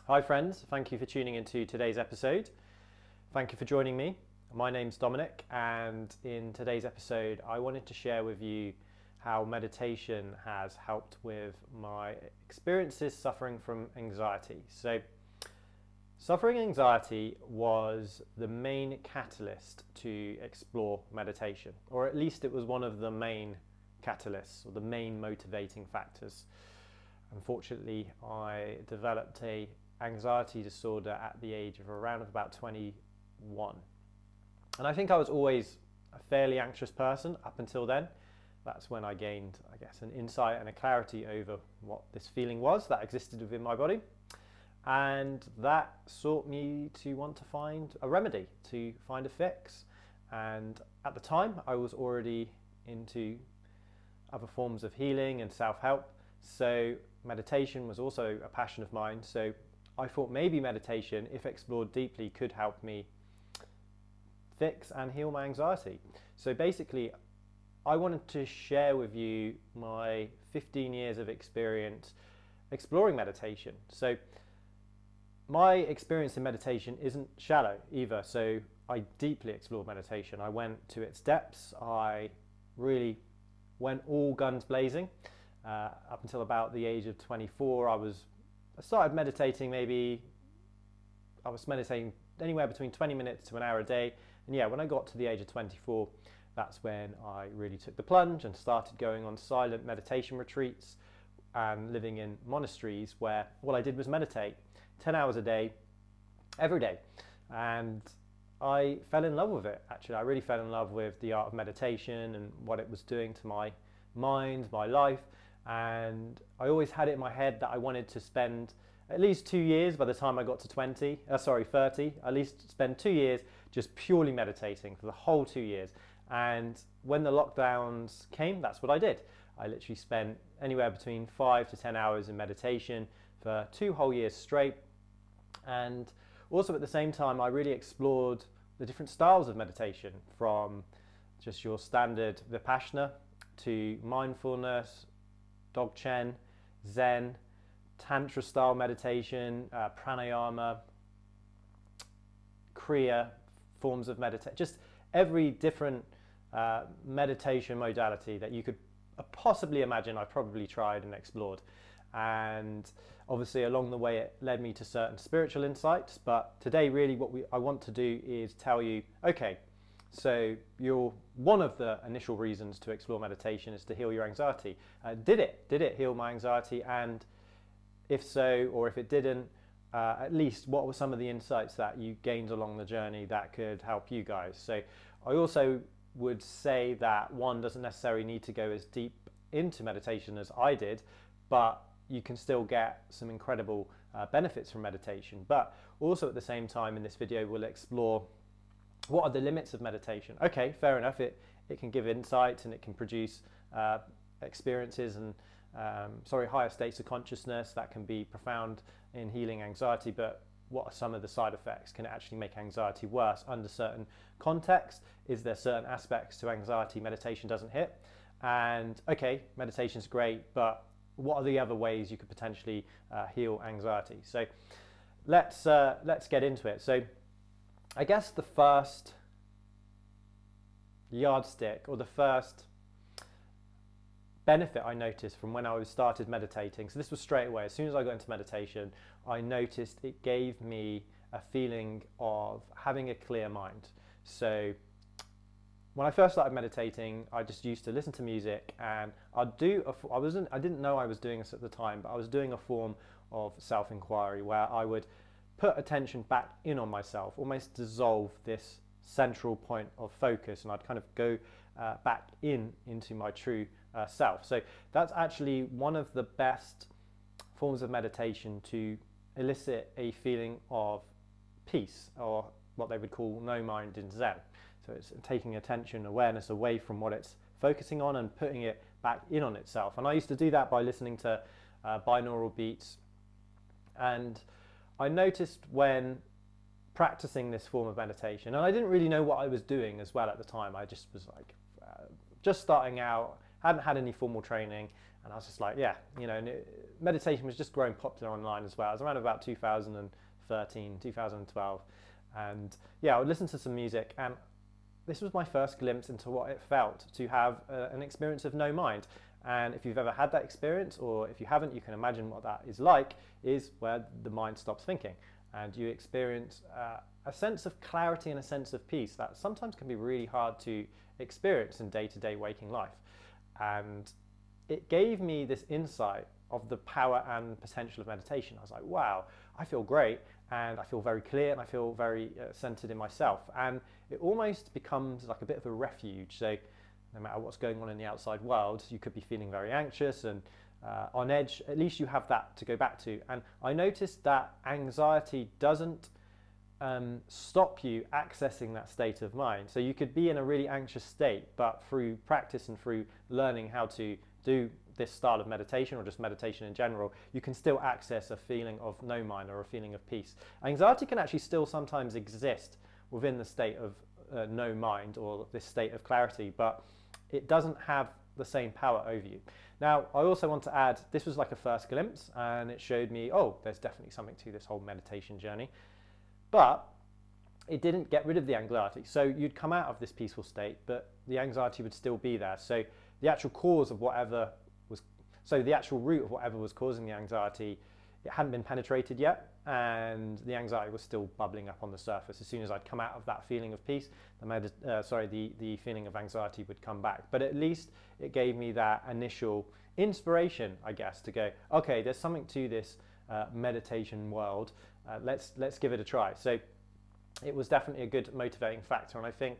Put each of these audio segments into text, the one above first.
Hi friends, thank you for tuning into today's episode. Thank you for joining me. My name's Dominic, and in today's episode I wanted to share with you how meditation has helped with my experiences suffering from anxiety. So suffering anxiety was the main catalyst to explore meditation, or at least it was one of the main catalysts or the main motivating factors. Unfortunately, I developed a anxiety disorder at the age of around about 21. And I think I was always a fairly anxious person up until then. That's when I gained, I guess, an insight and a clarity over what this feeling was that existed within my body. And that sought me to want to find a remedy, to find a fix. And at the time, I was already into other forms of healing and self-help. So meditation was also a passion of mine. So I thought maybe meditation, if explored deeply, could help me fix and heal my anxiety. So basically, I wanted to share with you my 15 years of experience exploring meditation. So my experience in meditation isn't shallow either. So I deeply explored meditation. I went to its depths. I really went all guns blazing. Up until about the age of 24, I started meditating. I was meditating anywhere between 20 minutes to an hour a day. And yeah, when I got to the age of 24, that's when I really took the plunge and started going on silent meditation retreats and living in monasteries where all I did was meditate 10 hours a day, every day. And I fell in love with it, actually. I really fell in love with the art of meditation and what it was doing to my mind, my life. And I always had it in my head that I wanted to spend at least 2 years by the time I got to 30, at least spend 2 years just purely meditating for the whole 2 years. And when the lockdowns came, that's what I did. I literally spent anywhere between 5 to 10 hours in meditation for 2 whole years straight. And also at the same time, I really explored the different styles of meditation, from just your standard Vipassana to mindfulness, Dzogchen, Zen, Tantra style meditation, pranayama, Kriya forms of meditation, just every different meditation modality that you could possibly imagine, I probably tried and explored. And obviously along the way it led me to certain spiritual insights, but today really I want to do is tell you, okay, so one of the initial reasons to explore meditation is to heal your anxiety. Did it heal my anxiety? And if so, or if it didn't, at least what were some of the insights that you gained along the journey that could help you guys? So I also would say that one doesn't necessarily need to go as deep into meditation as I did, but you can still get some incredible benefits from meditation. But also at the same time in this video, we'll explore what are the limits of meditation. Okay, fair enough, it can give insights and it can produce experiences and higher states of consciousness that can be profound in healing anxiety, but what are some of the side effects? Can it actually make anxiety worse under certain contexts? Is there certain aspects to anxiety meditation doesn't hit? And okay, meditation's great, but what are the other ways you could potentially heal anxiety? So let's get into it. So I guess the first yardstick, or the first benefit I noticed from when I started meditating, so this was straight away, as soon as I got into meditation, I noticed it gave me a feeling of having a clear mind. So when I first started meditating, I just used to listen to music, and I didn't know I was doing this at the time, but I was doing a form of self-inquiry where I would put attention back in on myself, almost dissolve this central point of focus, and I'd kind of go back into my true self. So that's actually one of the best forms of meditation to elicit a feeling of peace, or what they would call no mind in Zen. So it's taking attention, awareness away from what it's focusing on and putting it back in on itself. And I used to do that by listening to binaural beats. And I noticed when practicing this form of meditation, and I didn't really know what I was doing as well at the time. I just was like just starting out, hadn't had any formal training, and I was just like, yeah, and meditation was just growing popular online as well. It was around about 2013, 2012, and yeah, I would listen to some music, and this was my first glimpse into what it felt to have an experience of no mind. And if you've ever had that experience, or if you haven't, you can imagine what that is like, is where the mind stops thinking and you experience a sense of clarity and a sense of peace that sometimes can be really hard to experience in day-to-day waking life. And it gave me this insight of the power and potential of meditation. I was like, wow, I feel great, and I feel very clear, and I feel very centered in myself. And it almost becomes like a bit of a refuge. So no matter what's going on in the outside world, you could be feeling very anxious and on edge. At least you have that to go back to. And I noticed that anxiety doesn't stop you accessing that state of mind. So you could be in a really anxious state, but through practice and through learning how to do this style of meditation, or just meditation in general, you can still access a feeling of no mind or a feeling of peace. Anxiety can actually still sometimes exist within the state of no mind, or this state of clarity, but it doesn't have the same power over you. Now, I also want to add, this was like a first glimpse, and it showed me, oh, there's definitely something to this whole meditation journey, but it didn't get rid of the anxiety. So you'd come out of this peaceful state, but the anxiety would still be there. So the actual cause of whatever was, so the actual root of whatever was causing the anxiety, it hadn't been penetrated yet, and the anxiety was still bubbling up on the surface. As soon as I'd come out of that feeling of peace, the feeling of anxiety would come back. But at least it gave me that initial inspiration, I guess, to go, okay, there's something to this meditation world. Let's give it a try. So it was definitely a good motivating factor, and I think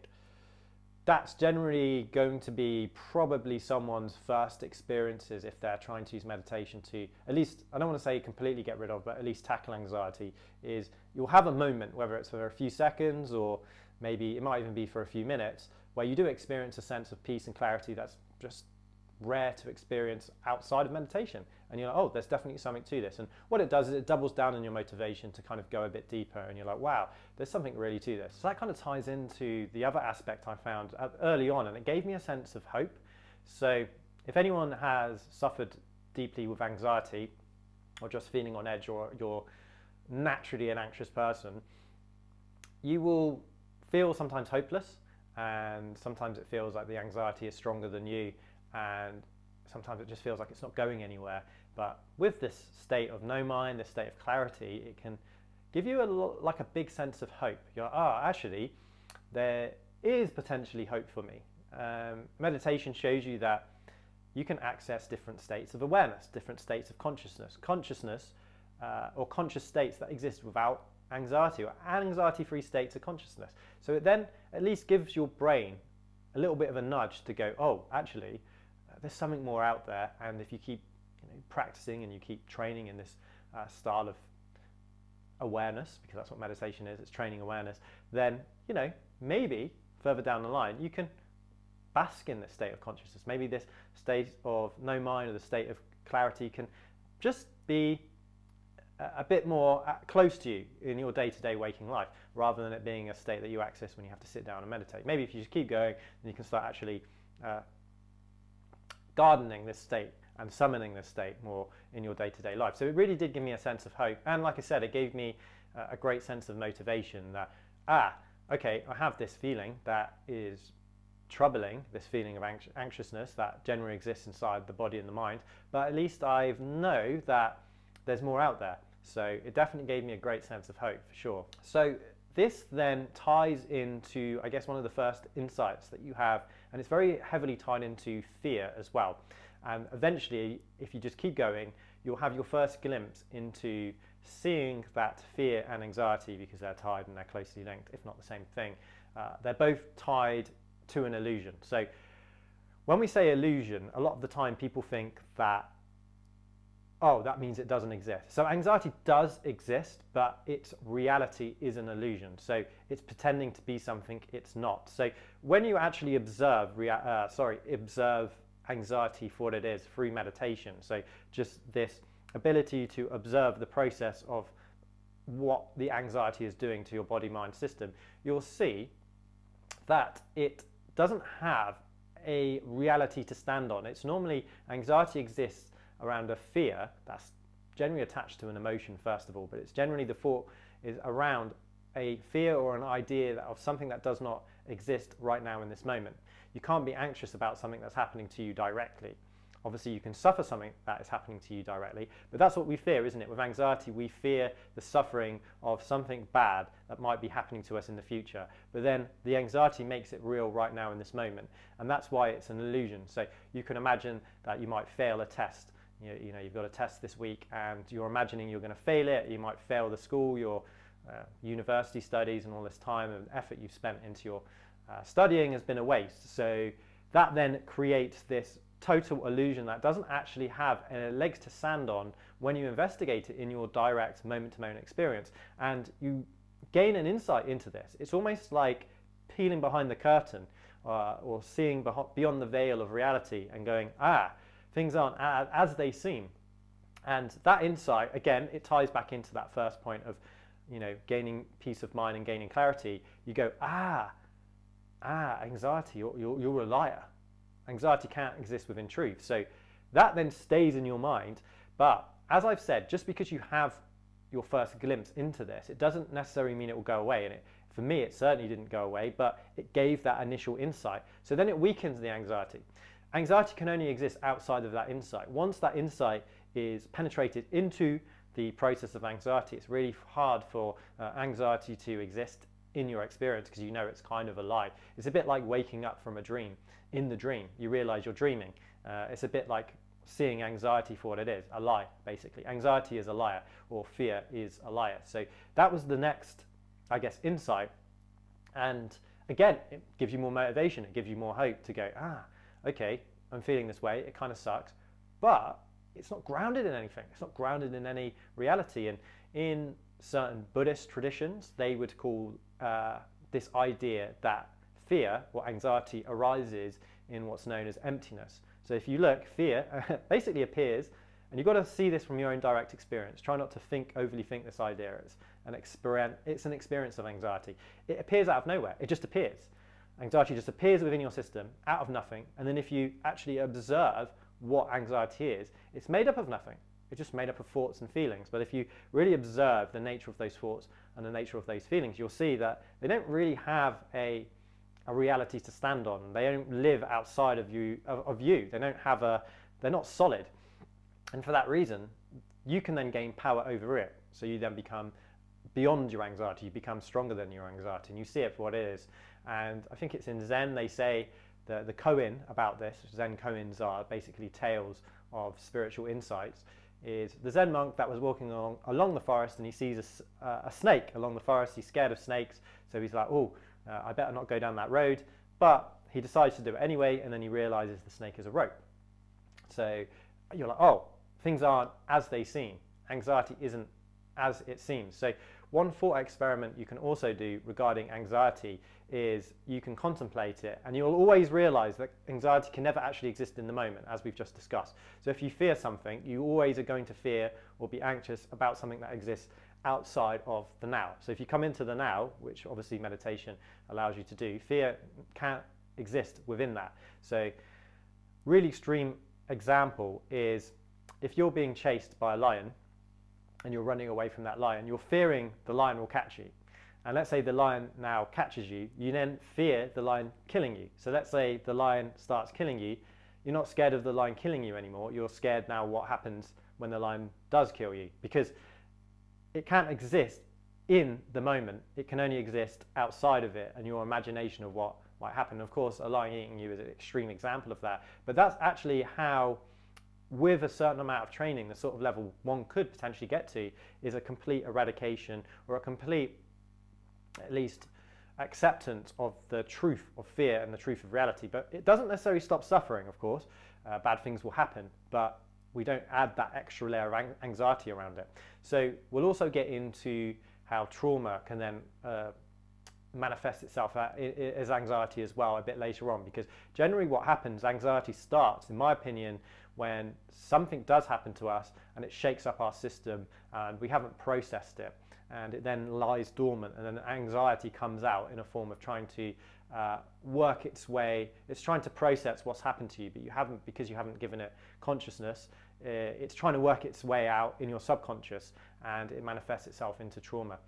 that's generally going to be probably someone's first experiences if they're trying to use meditation to, at least, I don't want to say completely get rid of, but at least tackle anxiety. Is you'll have a moment, whether it's for a few seconds or maybe it might even be for a few minutes, where you do experience a sense of peace and clarity that's just rare to experience outside of meditation. And you're like, oh, there's definitely something to this. And what it does is it doubles down on your motivation to kind of go a bit deeper, and you're like, wow, there's something really to this. So that kind of ties into the other aspect I found early on, and it gave me a sense of hope. So if anyone has suffered deeply with anxiety, or just feeling on edge, or you're naturally an anxious person, you will feel sometimes hopeless, and sometimes it feels like the anxiety is stronger than you, and sometimes it just feels like it's not going anywhere. But with this state of no mind, this state of clarity, it can give you like a big sense of hope. You're like, oh, actually, there is potentially hope for me. Meditation shows you that you can access different states of awareness, different states of consciousness, or conscious states that exist without anxiety, or anxiety-free states of consciousness. So it then at least gives your brain a little bit of a nudge to go, oh, actually, there's something more out there. And if you keep practicing and you keep training in this style of awareness, because that's what meditation is, it's training awareness, then maybe further down the line you can bask in this state of consciousness. Maybe this state of no mind, or the state of clarity, can just be a bit more close to you in your day-to-day waking life, rather than it being a state that you access when you have to sit down and meditate. Maybe if you just keep going, then you can start actually gardening this state and summoning this state more in your day-to-day life. So it really did give me a sense of hope, and like I said, it gave me a great sense of motivation that, okay, I have this feeling that is troubling, this feeling of anxiousness that generally exists inside the body and the mind, but at least I know that there's more out there. So it definitely gave me a great sense of hope, for sure. So this then ties into, I guess, one of the first insights that you have, and it's very heavily tied into fear as well. And eventually, if you just keep going, you'll have your first glimpse into seeing that fear and anxiety, because they're tied and they're closely linked, if not the same thing. They're both tied to an illusion. So when we say illusion, a lot of the time people think that, oh, that means it doesn't exist. So anxiety does exist, but its reality is an illusion. So it's pretending to be something it's not. So when you actually observe anxiety for what it is through meditation, so just this ability to observe the process of what the anxiety is doing to your body-mind system, you'll see that it doesn't have a reality to stand on. It's normally, anxiety exists around a fear that's generally attached to an emotion first of all, but it's generally, the thought is around a fear or an idea of something that does not exist right now in this moment. You can't be anxious about something that's happening to you directly. Obviously you can suffer something that is happening to you directly, but that's what we fear, isn't it? With anxiety, we fear the suffering of something bad that might be happening to us in the future. But then the anxiety makes it real right now in this moment, and that's why it's an illusion. So you can imagine that you might fail a test. You know, you've got a test this week and you're imagining you're going to fail it. You might fail the school, your university studies, and all this time and effort you've spent into your studying has been a waste. So that then creates this total illusion that doesn't actually have legs to stand on when you investigate it in your direct moment-to-moment experience, and you gain an insight into this. It's almost like peeling behind the curtain or seeing beyond the veil of reality and going, things aren't as they seem. And that insight, again, it ties back into that first point of, you know, gaining peace of mind and gaining clarity. You go, anxiety, you're a liar. Anxiety can't exist within truth. So that then stays in your mind. But as I've said, just because you have your first glimpse into this, it doesn't necessarily mean it will go away. And for me, it certainly didn't go away, but it gave that initial insight. So then it weakens the anxiety. Anxiety can only exist outside of that insight. Once that insight is penetrated into the process of anxiety, it's really hard for anxiety to exist in your experience, because you know it's kind of a lie. It's a bit like waking up from a dream. In the dream, you realize you're dreaming. It's a bit like seeing anxiety for what it is, a lie, basically. Anxiety is a liar, or fear is a liar. So that was the next, I guess, insight. And again, it gives you more motivation. It gives you more hope to go, okay, I'm feeling this way. It kind of sucks, but it's not grounded in anything. It's not grounded in any reality. And in certain Buddhist traditions, they would call this idea that fear or anxiety arises in what's known as emptiness. So if you look, fear basically appears, and you've got to see this from your own direct experience. Try not to overly think this idea is it's an experience of anxiety. It appears out of nowhere. It just appears. Anxiety just appears within your system out of nothing. And then if you actually observe what anxiety is, it's made up of nothing. It's just made up of thoughts and feelings. But if you really observe the nature of those thoughts and the nature of those feelings, you'll see that they don't really have a reality to stand on. They don't live outside of you. They're not solid. And for that reason, you can then gain power over it. So you then become beyond your anxiety. You become stronger than your anxiety, and you see it for what it is. And I think it's in Zen, they say, the koan about this, Zen koans are basically tales of spiritual insights, is the Zen monk that was walking along the forest, and he sees a snake along the forest. He's scared of snakes, so he's like, I better not go down that road. But he decides to do it anyway, and then he realizes the snake is a rope. So you're like, things aren't as they seem. Anxiety isn't as it seems. So one thought experiment you can also do regarding anxiety is you can contemplate it, and you'll always realize that anxiety can never actually exist in the moment, as we've just discussed. So if you fear something, you always are going to fear or be anxious about something that exists outside of the now. So if you come into the now, which obviously meditation allows you to do, fear can't exist within that. So really extreme example is if you're being chased by a lion and you're running away from that lion, you're fearing the lion will catch you. And let's say the lion now catches you, you then fear the lion killing you. So let's say the lion starts killing you, you're not scared of the lion killing you anymore, you're scared now what happens when the lion does kill you, because it can't exist in the moment. It can only exist outside of it and your imagination of what might happen. Of course, a lion eating you is an extreme example of that, but that's actually how, with a certain amount of training, the sort of level one could potentially get to is a complete eradication or a complete, at least, acceptance of the truth of fear and the truth of reality. But it doesn't necessarily stop suffering, of course. Bad things will happen, but we don't add that extra layer of anxiety around it. So we'll also get into how trauma can then manifest itself as anxiety as well a bit later on, because generally what happens, anxiety starts, in my opinion, when something does happen to us and it shakes up our system and we haven't processed it. and it then lies dormant, and then anxiety comes out in a form of trying to work its way. It's trying to process what's happened to you, but you haven't, because you haven't given it consciousness. It's trying to work its way out in your subconscious, and it manifests itself into trauma.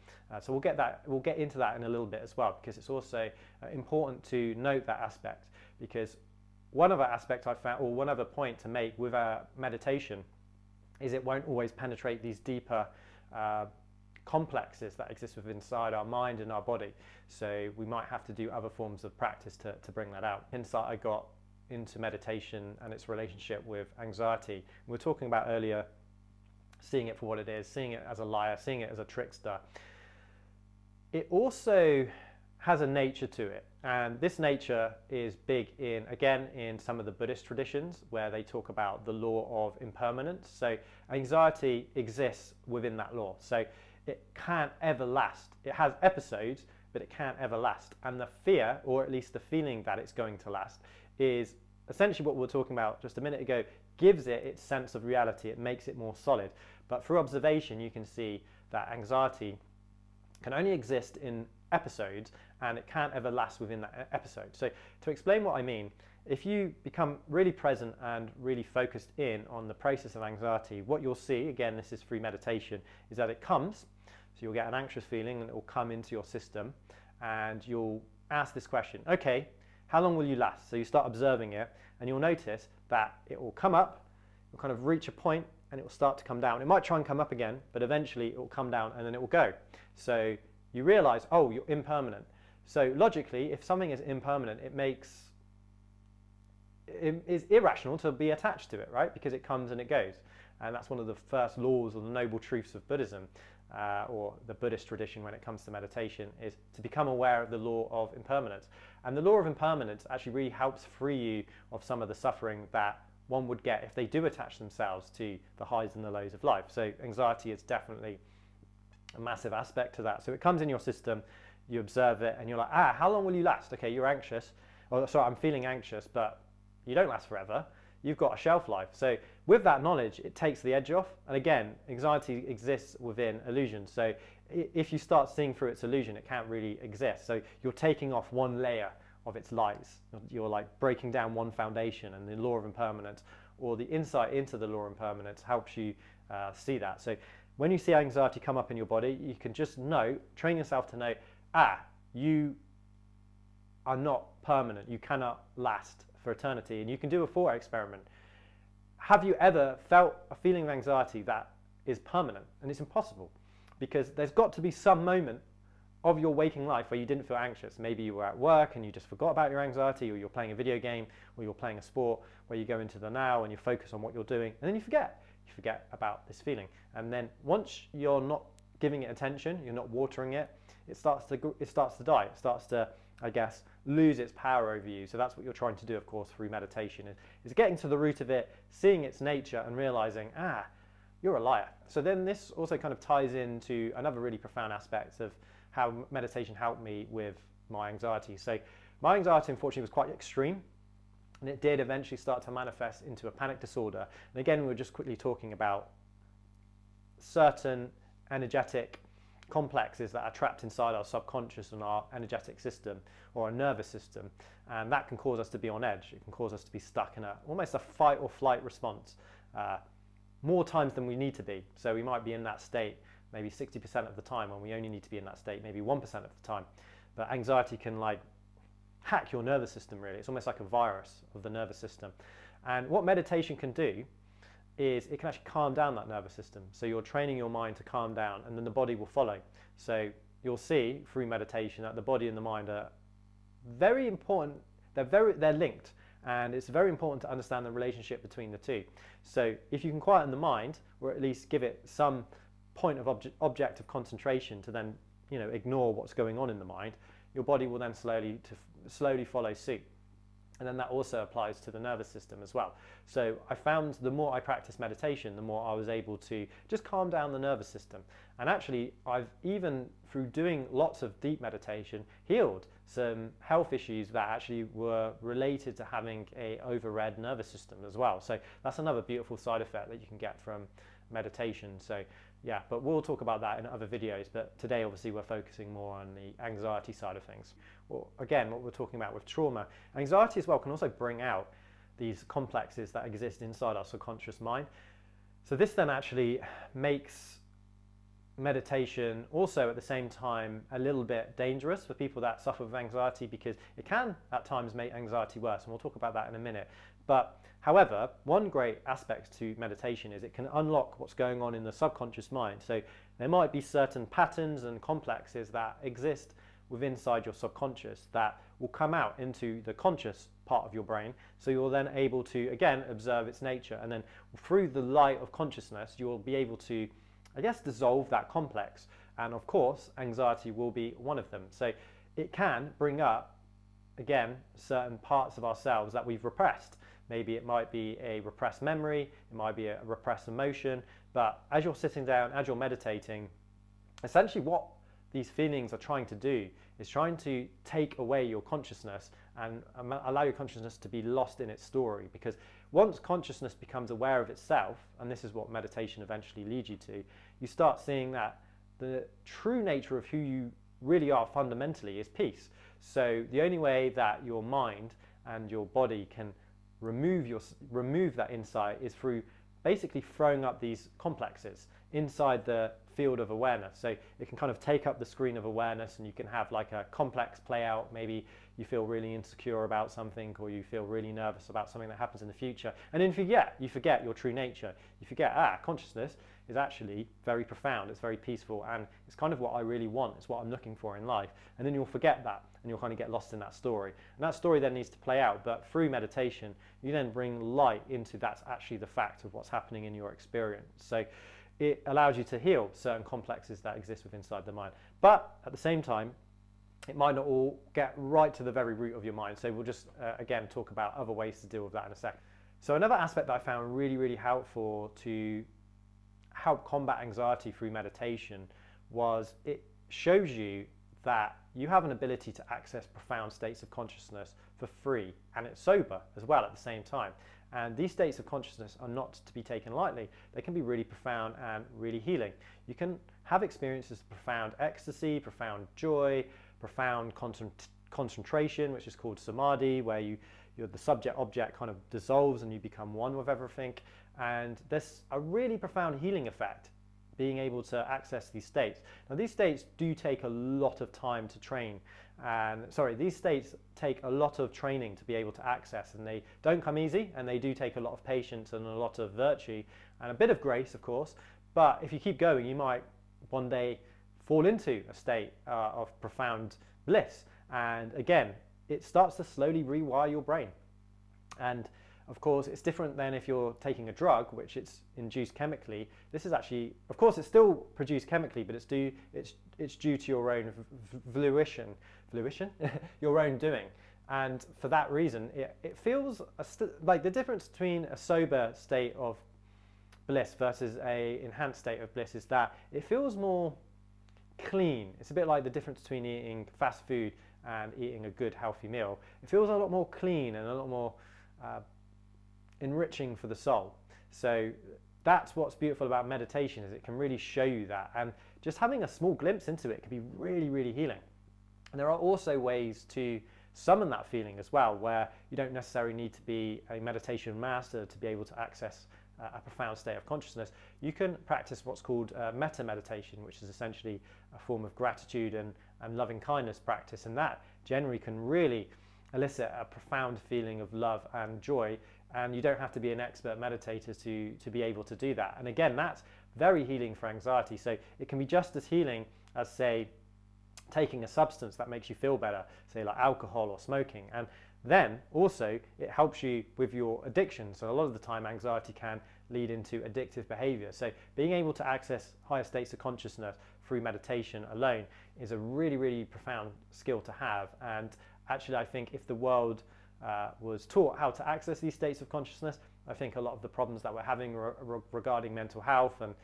So we'll get into that in a little bit as well, because it's also important to note that aspect, because one other aspect I found, or one other point to make with meditation, is it won't always penetrate these deeper complexes that exist within inside our mind and our body. So we might have to do other forms of practice to bring that out. Insight I got into meditation and its relationship with anxiety. We were talking about earlier, seeing it for what it is, seeing it as a liar, seeing it as a trickster. It also has a nature to it, and this nature is big in some of the Buddhist traditions, where they talk about the law of impermanence. So anxiety exists within that law, so it can't ever last. It has episodes, but it can't ever last, and the fear, or at least the feeling that it's going to last, is essentially what we were talking about just a minute ago, gives it its sense of reality. It makes it more solid. But through observation, you can see that anxiety can only exist in episodes, and it can't ever last within that episode. So to explain what I mean, if you become really present and really focused in on the process of anxiety, what you'll see, again, this is through meditation, is that it comes. So you'll get an anxious feeling, and it will come into your system, and you'll ask this question: okay, how long will you last? So you start observing it, and you'll notice that it will come up, it will kind of reach a point, and it will start to come down. It might try and come up again, but eventually it will come down, and then it will go. So you realize, oh, you're impermanent. So logically, if something is impermanent, it is irrational to be attached to it, right? Because it comes and it goes. And that's one of the first laws or the noble truths of Buddhism, or the Buddhist tradition when it comes to meditation, is to become aware of the law of impermanence. And the law of impermanence actually really helps free you of some of the suffering that one would get if they do attach themselves to the highs and the lows of life. So anxiety is definitely a massive aspect to that. So it comes in your system, you observe it, and you're like, how long will you last? Okay, you're anxious. Oh, sorry, I'm feeling anxious, but you don't last forever. You've got a shelf life. So with that knowledge, it takes the edge off. And again, anxiety exists within illusion. So if you start seeing through its illusion, it can't really exist. So you're taking off one layer of its lies. You're like breaking down one foundation, and the law of impermanence, or the insight into the law of impermanence, helps you see that. So when you see anxiety come up in your body, you can just know, train yourself to know, you are not permanent. You cannot last for eternity. And you can do a thought experiment. Have you ever felt a feeling of anxiety that is permanent? And it's impossible, because there's got to be some moment of your waking life where you didn't feel anxious. Maybe you were at work and you just forgot about your anxiety, or you're playing a video game, or you're playing a sport where you go into the now and you focus on what you're doing, and then you forget about this feeling. And then once you're not giving it attention, you're not watering it, it starts to die. It starts to, I guess, lose its power over you. So that's what you're trying to do, of course, through meditation, is getting to the root of it, seeing its nature, and realizing, you're a liar. So then this also kind of ties into another really profound aspect of how meditation helped me with my anxiety. So my anxiety, unfortunately, was quite extreme, and it did eventually start to manifest into a panic disorder. And again, we were just quickly talking about certain energetic complexes that are trapped inside our subconscious and our energetic system, or our nervous system, and that can cause us to be on edge. It can cause us to be stuck in almost a fight or flight response more times than we need to be. So we might be in that state maybe 60% of the time, when we only need to be in that state maybe 1% of the time. But anxiety can hack your nervous system, really. It's almost like a virus of the nervous system. And what meditation can do is it can actually calm down that nervous system. So you're training your mind to calm down, and then the body will follow. So you'll see through meditation that the body and the mind are very important. They're linked, and it's very important to understand the relationship between the two. So if you can quieten the mind, or at least give it some point of objective concentration to then ignore what's going on in the mind, your body will then slowly follow suit. And then that also applies to the nervous system as well. So I found the more I practiced meditation, the more I was able to just calm down the nervous system. And actually, I've even, through doing lots of deep meditation, healed some health issues that actually were related to having a overread nervous system as well. So that's another beautiful side effect that you can get from meditation. So Yeah, but we'll talk about that in other videos. But today, obviously, we're focusing more on the anxiety side of things. Well, again, what we're talking about with trauma, anxiety as well can also bring out these complexes that exist inside our subconscious mind. So this then actually makes meditation also at the same time a little bit dangerous for people that suffer with anxiety, because it can at times make anxiety worse, and we'll talk about that in a minute. But however, one great aspect to meditation is it can unlock what's going on in the subconscious mind. So there might be certain patterns and complexes that exist within inside your subconscious that will come out into the conscious part of your brain, so you're then able to again observe its nature, and then through the light of consciousness you'll be able to, I guess, dissolve that complex. And of course anxiety will be one of them. So it can bring up again certain parts of ourselves that we've repressed. Maybe it might be a repressed memory, it might be a repressed emotion. But as you're sitting down, as you're meditating, essentially what these feelings are trying to do is trying to take away your consciousness and allow your consciousness to be lost in its story. Because once consciousness becomes aware of itself, and this is what meditation eventually leads you to, you start seeing that the true nature of who you really are fundamentally is peace. So the only way that your mind and your body can remove that insight is through basically throwing up these complexes inside the field of awareness. So it can kind of take up the screen of awareness, and you can have like a complex play out. Maybe you feel really insecure about something, or you feel really nervous about something that happens in the future, and then you forget your true nature. You forget, consciousness is actually very profound, it's very peaceful, and it's kind of what I really want, it's what I'm looking for in life. And then you'll forget that, and you'll kind of get lost in that story, and that story then needs to play out. But through meditation you then bring light into that's actually the fact of what's happening in your experience. So it allows you to heal certain complexes that exist within inside the mind. But at the same time, it might not all get right to the very root of your mind. So we'll just, again, talk about other ways to deal with that in a second. So another aspect that I found really, really helpful to help combat anxiety through meditation was it shows you that you have an ability to access profound states of consciousness for free, and it's sober as well at the same time. And these states of consciousness are not to be taken lightly. They can be really profound and really healing. You can have experiences of profound ecstasy, profound joy, profound concentration, which is called samadhi, where the subject-object kind of dissolves and you become one with everything. And there's a really profound healing effect being able to access these states. Now these states do take a lot of time to train, and these states take a lot of training to be able to access, and they don't come easy, and they do take a lot of patience and a lot of virtue and a bit of grace, of course. But if you keep going, you might one day fall into a state of profound bliss, and again it starts to slowly rewire your brain. And of course it's different than if you're taking a drug, which it's induced chemically. This is actually, of course it's still produced chemically, but it's due to your own volition, your own doing. And for that reason it feels like the difference between a sober state of bliss versus a enhanced state of bliss is that it feels more clean. It's a bit like the difference between eating fast food and eating a good healthy meal. It feels a lot more clean and a lot more enriching for the soul. So that's what's beautiful about meditation, is it can really show you that, and just having a small glimpse into it can be really, really healing. And there are also ways to summon that feeling as well, where you don't necessarily need to be a meditation master to be able to access a profound state of consciousness. You can practice what's called metta meditation, which is essentially a form of gratitude and loving kindness practice, and that generally can really elicit a profound feeling of love and joy. And you don't have to be an expert meditator to be able to do that. And again, that's very healing for anxiety. So it can be just as healing as, say, taking a substance that makes you feel better, say like alcohol or smoking. And then also it helps you with your addiction. So a lot of the time anxiety can lead into addictive behavior. So being able to access higher states of consciousness through meditation alone is a really, really profound skill to have. And actually I think if the world was taught how to access these states of consciousness, I think a lot of the problems that we're having regarding mental health and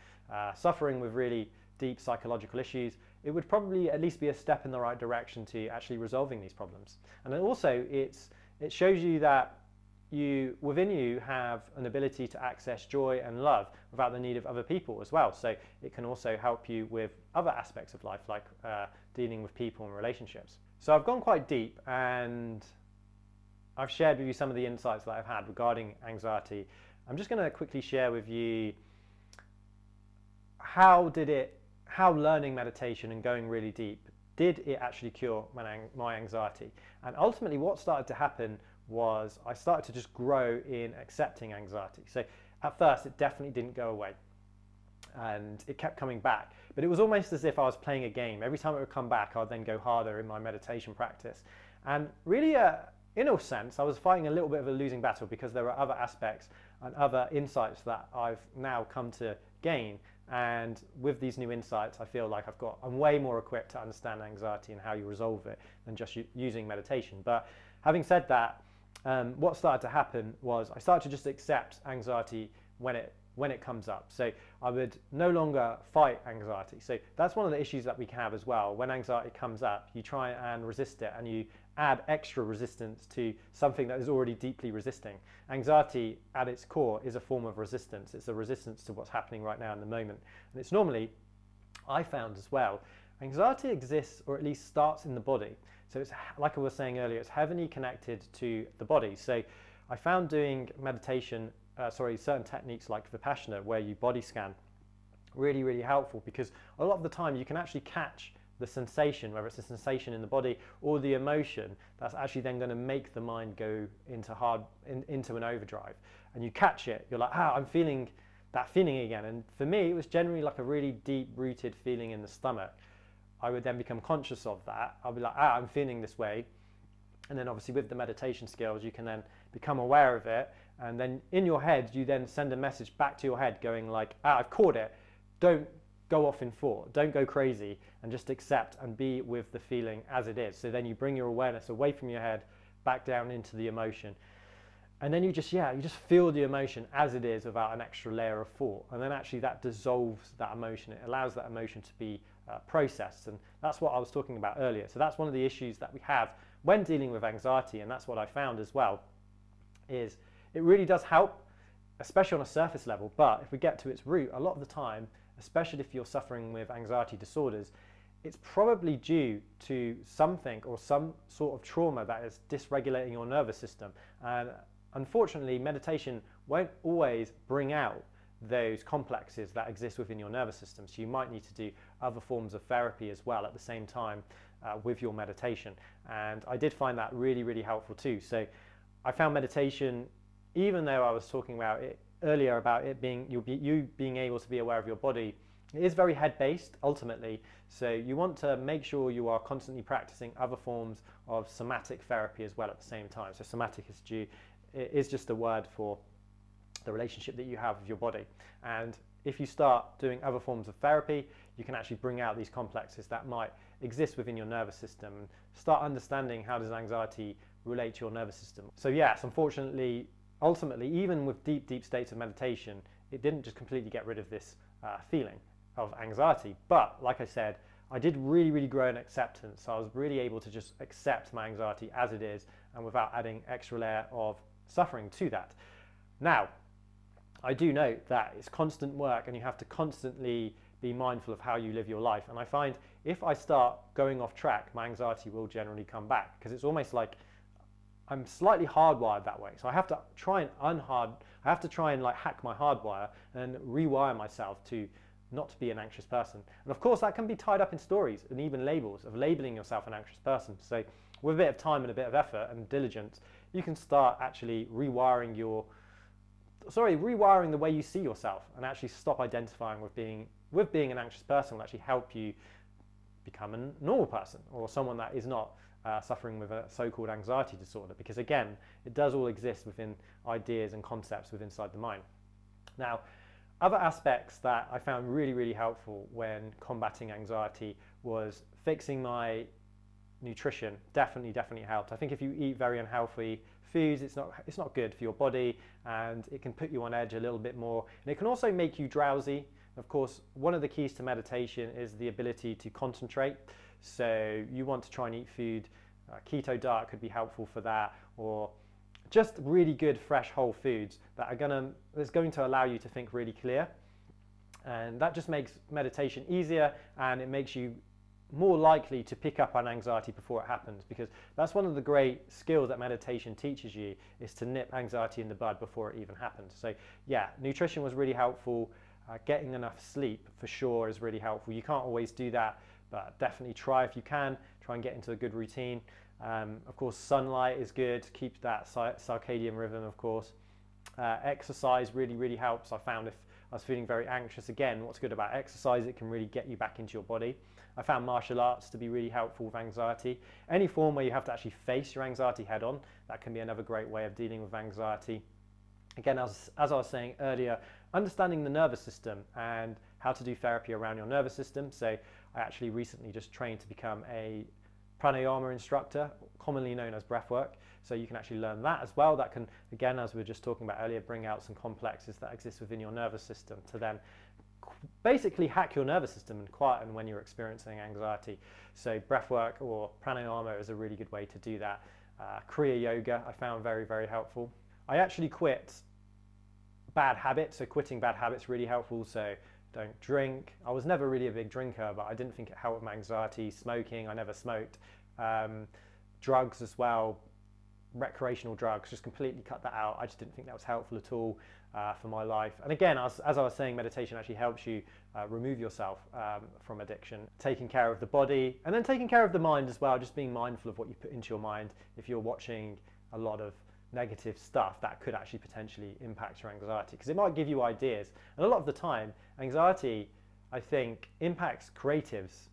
suffering with really deep psychological issues, it would probably at least be a step in the right direction to actually resolving these problems. And then also it shows you that you within you have an ability to access joy and love without the need of other people as well. So it can also help you with other aspects of life, like dealing with people and relationships. So I've gone quite deep, and I've shared with you some of the insights that I've had regarding anxiety. I'm just going to quickly share with you how learning meditation and going really deep, did it actually cure my anxiety? And ultimately what started to happen was I started to just grow in accepting anxiety. So at first it definitely didn't go away, and it kept coming back, but it was almost as if I was playing a game. Every time it would come back, I'd then go harder in my meditation practice. And really, in a sense, I was fighting a little bit of a losing battle, because there are other aspects and other insights that I've now come to gain. And with these new insights, I feel like I'm way more equipped to understand anxiety and how you resolve it than just using meditation. But having said that, what started to happen was I started to just accept anxiety when it comes up. So I would no longer fight anxiety. So that's one of the issues that we have as well. When anxiety comes up, you try and resist it, and you add extra resistance to something that is already deeply resisting. Anxiety at its core is a form of resistance. It's a resistance to what's happening right now in the moment. And it's normally, I found as well, anxiety exists, or at least starts, in the body. So it's, like I was saying earlier, it's heavily connected to the body. So I found doing meditation, certain techniques like Vipassana, where you body scan, really, really helpful, because a lot of the time you can actually catch the sensation, whether it's a sensation in the body or the emotion, that's actually then going to make the mind go into an overdrive. And you catch it, you're like, I'm feeling that feeling again. And for me, it was generally like a really deep-rooted feeling in the stomach. I would then become conscious of that. I'll be like, I'm feeling this way. And then obviously with the meditation skills, you can then become aware of it. And then in your head, you then send a message back to your head going like, I've caught it. Don't go off in thought. Don't go crazy, and just accept and be with the feeling as it is. So then you bring your awareness away from your head, back down into the emotion. And then you just feel the emotion as it is without an extra layer of thought. And then actually that dissolves that emotion. It allows that emotion to be processed. And that's what I was talking about earlier. So that's one of the issues that we have when dealing with anxiety. And that's what I found as well, is it really does help, especially on a surface level. But if we get to its root, a lot of the time, especially if you're suffering with anxiety disorders, it's probably due to something or some sort of trauma that is dysregulating your nervous system. And unfortunately, meditation won't always bring out those complexes that exist within your nervous system. So you might need to do other forms of therapy as well at the same time with your meditation. And I did find that really, really helpful too. So I found meditation, even though I was talking about it earlier about it being you being able to be aware of your body, it is very head-based ultimately. So you want to make sure you are constantly practicing other forms of somatic therapy as well at the same time. So somatic is just a word for the relationship that you have with your body. And if you start doing other forms of therapy, you can actually bring out these complexes that might exist within your nervous system, and start understanding how does anxiety relate to your nervous system. So yes, unfortunately, ultimately, even with deep states of meditation, it didn't just completely get rid of this feeling of anxiety. But like I said, I did really, really grow in acceptance. So I was really able to just accept my anxiety as it is, and without adding extra layer of suffering to that. Now, I do note that it's constant work, and you have to constantly be mindful of how you live your life. And I find if I start going off track, my anxiety will generally come back, because it's almost like I'm slightly hardwired that way. So I have to try and like hack my hardwire and rewire myself to not to be an anxious person. And of course that can be tied up in stories and even labels of labeling yourself an anxious person. So with a bit of time and a bit of effort and diligence, you can start actually rewiring the way you see yourself, and actually stop identifying with being an anxious person will actually help you become a normal person, or someone that is not suffering with a so-called anxiety disorder, because again, it does all exist within ideas and concepts within inside the mind. Now, other aspects that I found really, really helpful when combating anxiety was fixing my nutrition. Definitely helped. I think if you eat very unhealthy foods, it's not good for your body, and it can put you on edge a little bit more, and it can also make you drowsy. Of course, one of the keys to meditation is the ability to concentrate. So you want to try and eat food. Keto diet could be helpful for that, or just really good fresh whole foods that's going to allow you to think really clear. And that just makes meditation easier, and it makes you more likely to pick up on anxiety before it happens, because that's one of the great skills that meditation teaches you, is to nip anxiety in the bud before it even happens. So yeah, nutrition was really helpful. Getting enough sleep for sure is really helpful. You can't always do that, but definitely try if you can. Try and get into a good routine. Of course, sunlight is good. Keep that circadian rhythm, of course. Exercise really helps. I found if I was feeling very anxious, again, what's good about exercise, it can really get you back into your body. I found martial arts to be really helpful with anxiety. Any form where you have to actually face your anxiety head on, that can be another great way of dealing with anxiety. Again, as I was saying earlier, understanding the nervous system and how to do therapy around your nervous system. So I actually recently just trained to become a pranayama instructor, commonly known as breathwork. So you can actually learn that as well. That can, again, as we were just talking about earlier, bring out some complexes that exist within your nervous system to then basically hack your nervous system and quieten when you're experiencing anxiety. So breathwork or pranayama is a really good way to do that. Kriya yoga I found very helpful. I actually quit bad habits, so quitting bad habits really helpful. So don't drink. I was never really a big drinker, but I didn't think it helped with my anxiety. Smoking, I never smoked. Drugs as well, recreational drugs, just completely cut that out. I just didn't think that was helpful at all for my life. And again, as I was saying, meditation actually helps you remove yourself from addiction, taking care of the body and then taking care of the mind as well, just being mindful of what you put into your mind. If you're watching a lot of negative stuff, that could actually potentially impact your anxiety, because it might give you ideas. And a lot of the time, anxiety, I think, impacts creatives.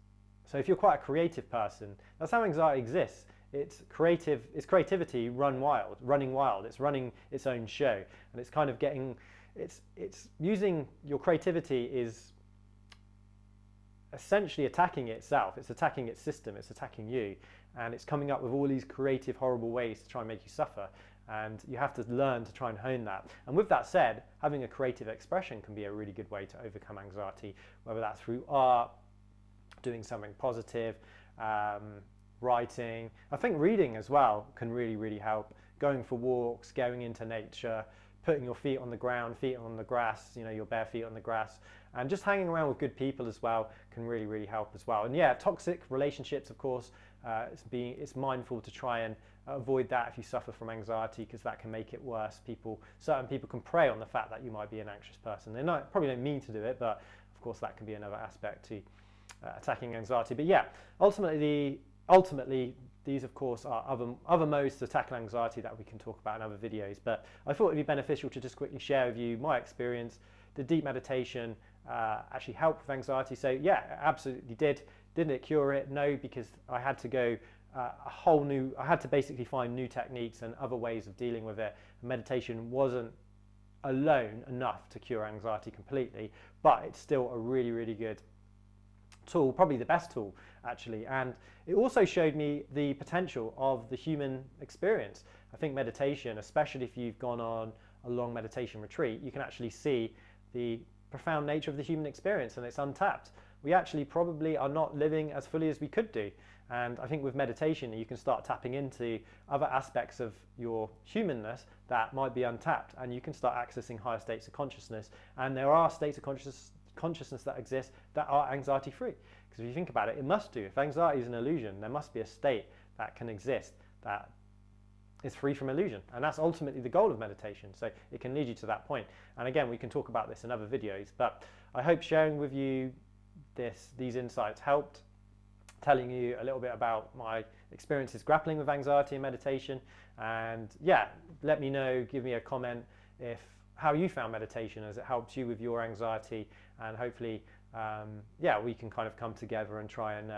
So if you're quite a creative person, that's how anxiety exists. It's creativity running wild. It's running its own show, and it's kind of it's using your creativity is essentially attacking itself. It's attacking its system. It's attacking you, and it's coming up with all these creative, horrible ways to try and make you suffer. And you have to learn to try and hone that. And with that said, having a creative expression can be a really good way to overcome anxiety, whether that's through art, doing something positive, writing. I think reading as well can really help. Going for walks, going into nature, putting your feet on the ground, feet on the grass, your bare feet on the grass, and just hanging around with good people as well can really help as well. And yeah, toxic relationships, of course, it's mindful to try and avoid that if you suffer from anxiety, because that can make it worse. Certain people can prey on the fact that you might be an anxious person. They probably don't mean to do it, but of course that can be another aspect to attacking anxiety. But yeah, ultimately, these of course are other modes to tackle anxiety that we can talk about in other videos. But I thought it'd be beneficial to just quickly share with you my experience. The deep meditation actually helped with anxiety. So yeah, it absolutely did. Didn't it cure it? No, because I had to go I had to basically find new techniques and other ways of dealing with it. Meditation wasn't alone enough to cure anxiety completely, but it's still a really good tool, probably the best tool actually. And it also showed me the potential of the human experience. I think meditation, especially if you've gone on a long meditation retreat, you can actually see the profound nature of the human experience, and it's untapped. We actually probably are not living as fully as we could do. And I think with meditation, you can start tapping into other aspects of your humanness that might be untapped, and you can start accessing higher states of consciousness. And there are states of consciousness that exist that are anxiety free. Because if you think about it, it must do. If anxiety is an illusion, there must be a state that can exist that is free from illusion. And that's ultimately the goal of meditation. So it can lead you to that point. And again, we can talk about this in other videos, but I hope sharing with you these insights helped, telling you a little bit about my experiences grappling with anxiety and meditation. And yeah, let me know, give me a comment how you found meditation as it helped you with your anxiety, and hopefully we can kind of come together and try and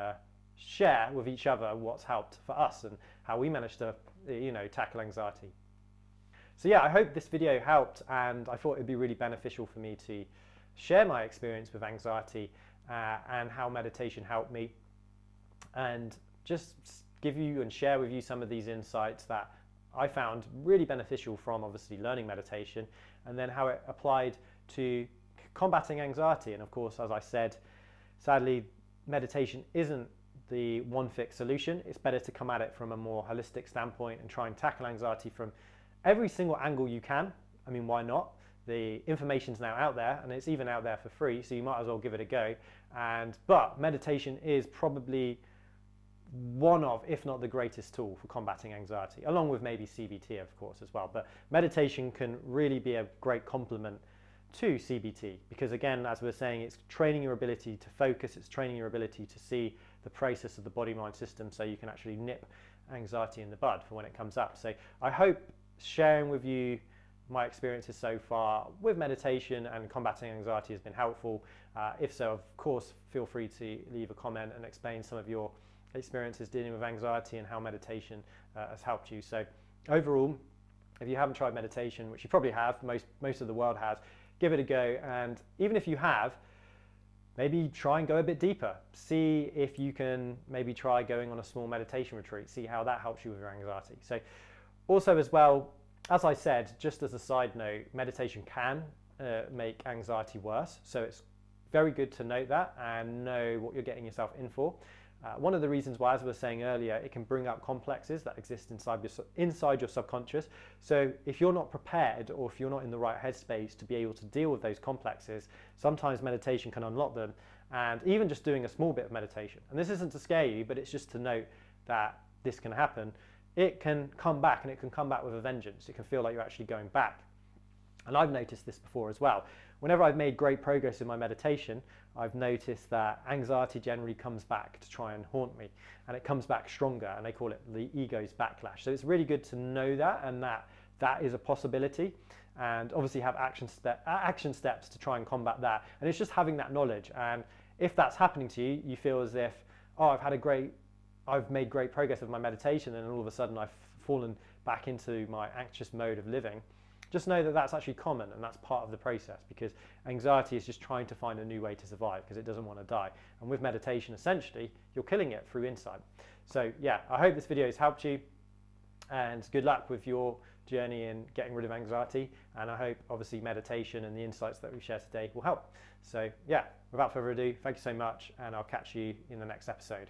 share with each other what's helped for us and how we managed to tackle anxiety. So yeah, I hope this video helped, and I thought it'd be really beneficial for me to share my experience with anxiety and how meditation helped me, and just give you and share with you some of these insights that I found really beneficial from obviously learning meditation, and then how it applied to combating anxiety. And of course, as I said, sadly, meditation isn't the one fixed solution. It's better to come at it from a more holistic standpoint and try and tackle anxiety from every single angle you can. I mean, why not? The information's now out there, and it's even out there for free, so you might as well give it a go. But meditation is probably one of, if not the greatest tool for combating anxiety, along with maybe CBT, of course, as well. But meditation can really be a great complement to CBT, because again, as we're saying, it's training your ability to focus, it's training your ability to see the process of the body-mind system, so you can actually nip anxiety in the bud for when it comes up. So I hope sharing with you my experiences so far with meditation and combating anxiety has been helpful. If so, of course, feel free to leave a comment and explain some of your experiences dealing with anxiety and how meditation has helped you. So overall, if you haven't tried meditation, which you probably have, most of the world has, give it a go. And even if you have, maybe try and go a bit deeper. See if you can maybe try going on a small meditation retreat, see how that helps you with your anxiety. So also as well, as I said, just as a side note, meditation can make anxiety worse. So it's very good to note that and know what you're getting yourself in for. One of the reasons why, as we were saying earlier, it can bring up complexes that exist inside your subconscious. So if you're not prepared, or if you're not in the right headspace to be able to deal with those complexes, sometimes meditation can unlock them. And even just doing a small bit of meditation, and this isn't to scare you, but it's just to note that this can happen, it can come back, and it can come back with a vengeance. It can feel like you're actually going back. And I've noticed this before as well. Whenever I've made great progress in my meditation, I've noticed that anxiety generally comes back to try and haunt me, and it comes back stronger, and they call it the ego's backlash. So it's really good to know that, and that is a possibility, and obviously have action steps to try and combat that. And it's just having that knowledge. And if that's happening to you, you feel as if, oh, I've made great progress with my meditation, and all of a sudden I've fallen back into my anxious mode of living. Just know that that's actually common, and that's part of the process, because anxiety is just trying to find a new way to survive because it doesn't want to die. And with meditation, essentially, you're killing it through insight. So yeah, I hope this video has helped you, and good luck with your journey in getting rid of anxiety. And I hope obviously meditation and the insights that we've shared today will help. So yeah, without further ado, thank you so much, and I'll catch you in the next episode.